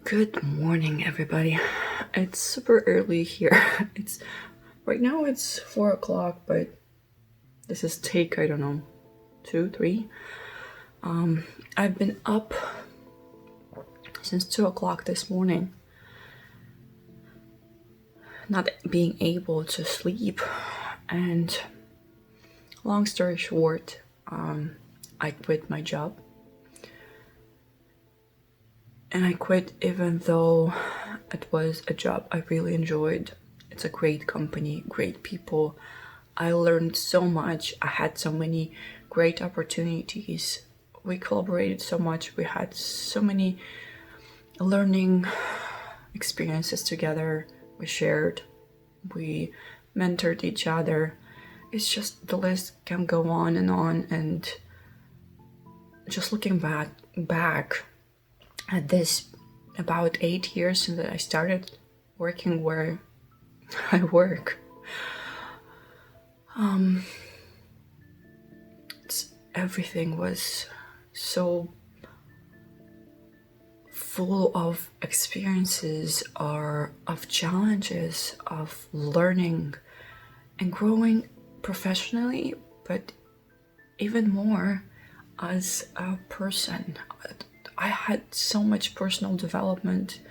Good morning, everybody. It's super early here. It's right now it's 4 o'clock, but this is take, I don't know, 2, 3. I've been up since 2 o'clock this morning, not being able to sleep. And long story short, I quit my job. And I quit even though it was a job I really enjoyed. It's a great company, great people. I learned so much. I had so many great opportunities. We collaborated so much. We had so many learning experiences together. We shared. We mentored each other. It's just the list can go on. And just looking back at this about 8 years since I started working where I work. Everything was so full of experiences or of challenges, of learning and growing professionally, but even more as a person. I had so much personal development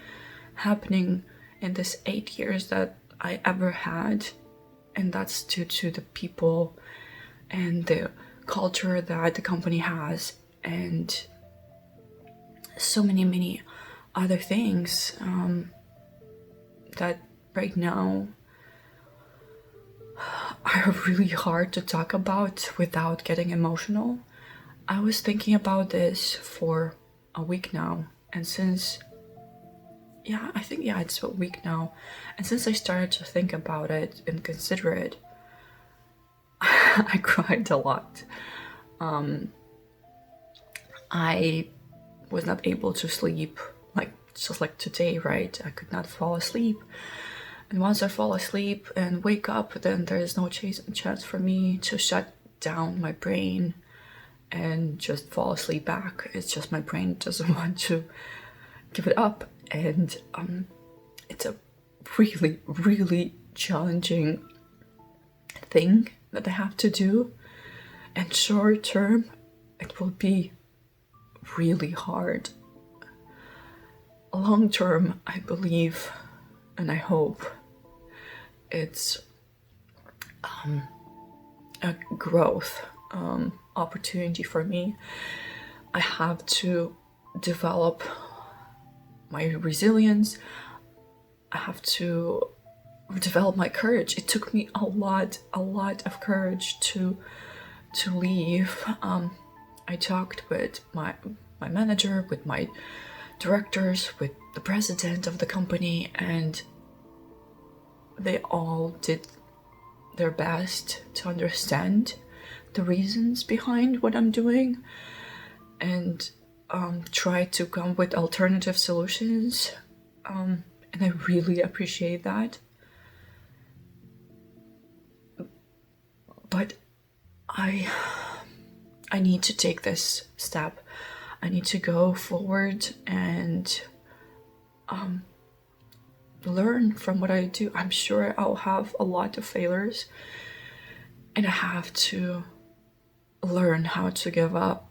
happening in this 8 years that I ever had, and that's due to the people and the culture that the company has, and so many other things that right now are really hard to talk about without getting emotional. I was thinking about this for a week now, and since it's a week now, and since I started to think about it and consider it, I cried a lot. I was not able to sleep, just like today, right? I could not fall asleep, and once I fall asleep and wake up, then there is no chance for me to shut down my brain and just fall asleep back. It's just my brain doesn't want to give it up, and it's a really challenging thing that I have to do, and short term it will be really hard. Long term, I believe and I hope it's a growth opportunity for me. I have to develop my resilience. I have to develop my courage. It took me a lot of courage to leave. I talked with my manager, with my directors, with the president of the company, and they all did their best to understand the reasons behind what I'm doing and try to come with alternative solutions, and I really appreciate that. But I need to take this step. I need to go forward and learn from what I do. I'm sure I'll have a lot of failures, and I have to learn how to give up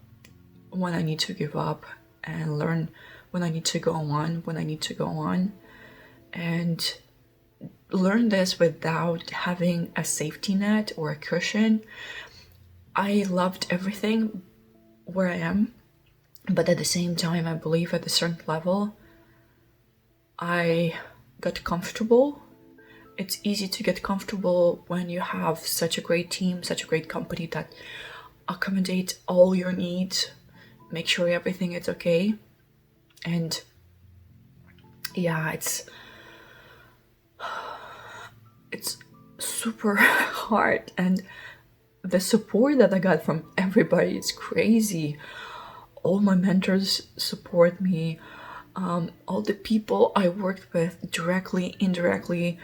when I need to give up, and learn when I need to go on, and learn this without having a safety net or a cushion. I loved everything where I am, but at the same time, I believe at a certain level, I got comfortable. It's easy to get comfortable when you have such a great team, such a great company that accommodate all your needs, make sure everything is okay. And yeah, it's super hard, and the support that I got from everybody is crazy. All my mentors support me. All the people I worked with, directly, indirectly,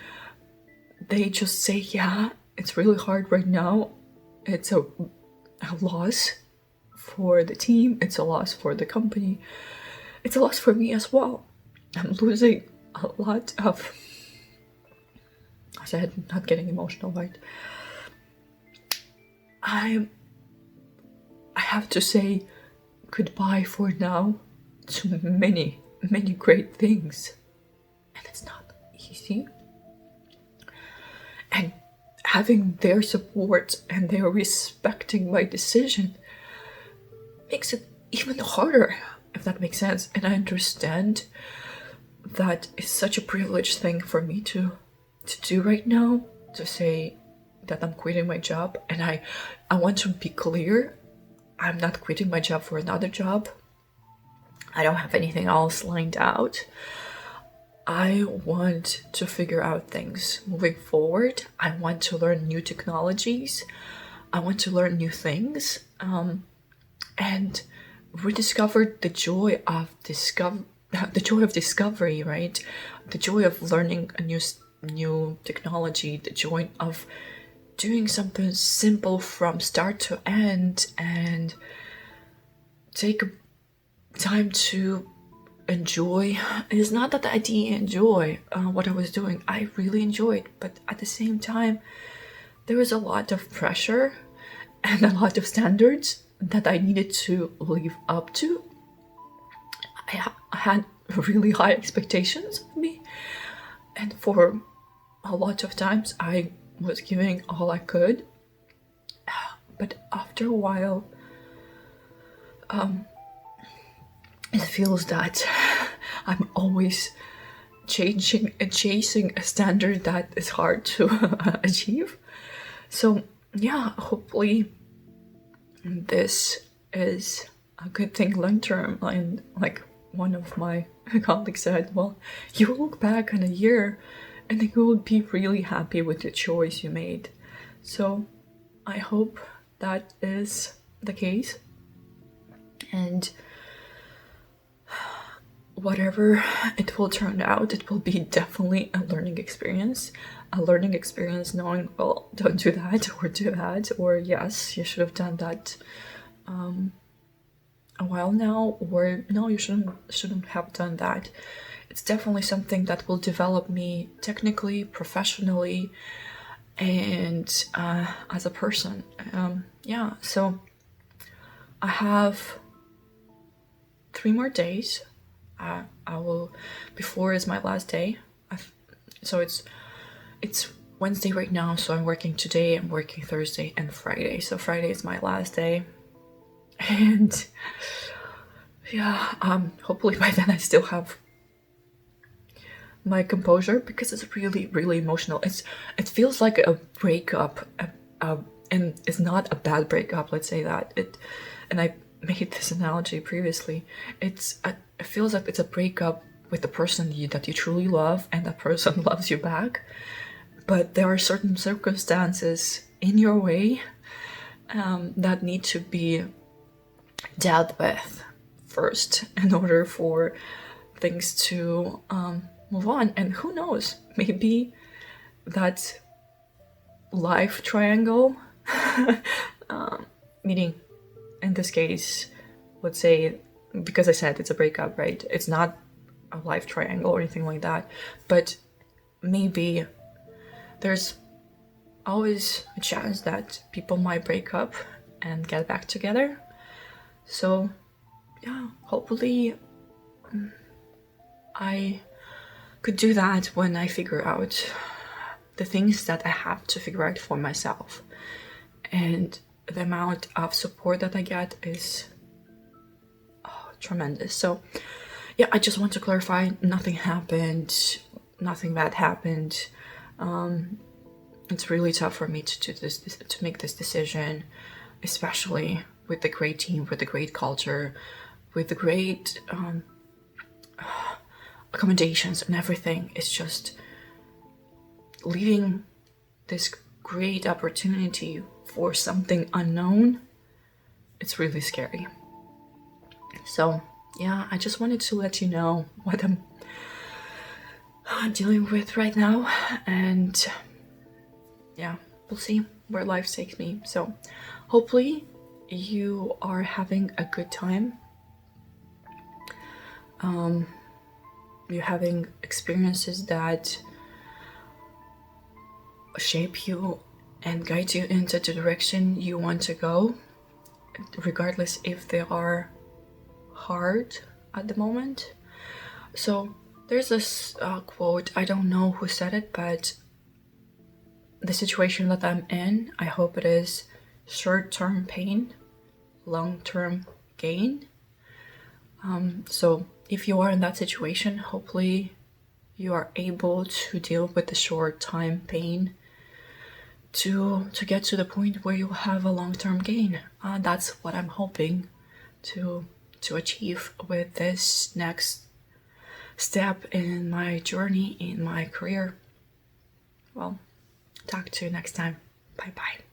they just say, yeah, it's really hard right now. It's a loss for the team. It's a loss for the company. It's a loss for me as well. I'm losing a lot of, I said, not getting emotional, right? I have to say goodbye for now to many, many great things. And it's not easy. And having their support and their respecting my decision makes it even harder, if that makes sense. And I understand that is such a privileged thing for me to do right now, to say that I'm quitting my job. And I want to be clear, I'm not quitting my job for another job. I don't have anything else lined out. I want to figure out things moving forward. I want to learn new technologies. I want to learn new things, and rediscover the joy of discovery, right? The joy of learning a new technology, the joy of doing something simple from start to end, and take time to enjoy. It's not that I didn't enjoy what I was doing. I really enjoyed, but at the same time, there was a lot of pressure and a lot of standards that I needed to live up to. I had really high expectations of me, and for a lot of times I was giving all I could. But after a while, it feels that I'm always changing and chasing a standard that is hard to achieve. So yeah, hopefully this is a good thing long term. And like one of my colleagues said, well, you will look back in a year and you will be really happy with the choice you made. So I hope that is the case. And whatever it will turn out, it will be definitely a learning experience. A learning experience knowing, well, don't do that or do that, or yes, you should have done that a while now, or no, you shouldn't have done that. It's definitely something that will develop me technically, professionally, and as a person. Yeah, so I have 3 more days. I will, before is my last day. So it's Wednesday right now, so I'm working today, I'm working Thursday and Friday. So Friday is my last day. And yeah, hopefully by then I still have my composure, because it's really, really emotional. It feels like a breakup, and it's not a bad breakup, let's say that. And I made this analogy previously. It feels like it's a breakup with the person that you truly love, and that person loves you back. But there are certain circumstances in your way that need to be dealt with first in order for things to move on. And who knows, maybe that life triangle, meaning in this case, let's say, because I said it's a breakup, right? It's not a life triangle or anything like that, but maybe there's always a chance that people might break up and get back together. So yeah, hopefully I could do that when I figure out the things that I have to figure out for myself. And the amount of support that I get is tremendous. So yeah, I just want to clarify, nothing happened, nothing bad happened. It's really tough for me to do this, to make this decision, especially with the great team, with the great culture, with the great accommodations and everything. It's just leaving this great opportunity for something unknown. It's really scary. So yeah, I just wanted to let you know what I'm dealing with right now, and yeah, we'll see where life takes me. So hopefully you are having a good time. you're having experiences that shape you and guide you into the direction you want to go, regardless if they are hard at the moment. So there's this quote, I don't know who said it, but the situation that I'm in, I hope it is short-term pain, long-term gain. So if you are in that situation, hopefully you are able to deal with the short-time pain to get to the point where you have a long-term gain. That's what I'm hoping to achieve with this next step in my journey in my career. Well, talk to you next time. Bye bye.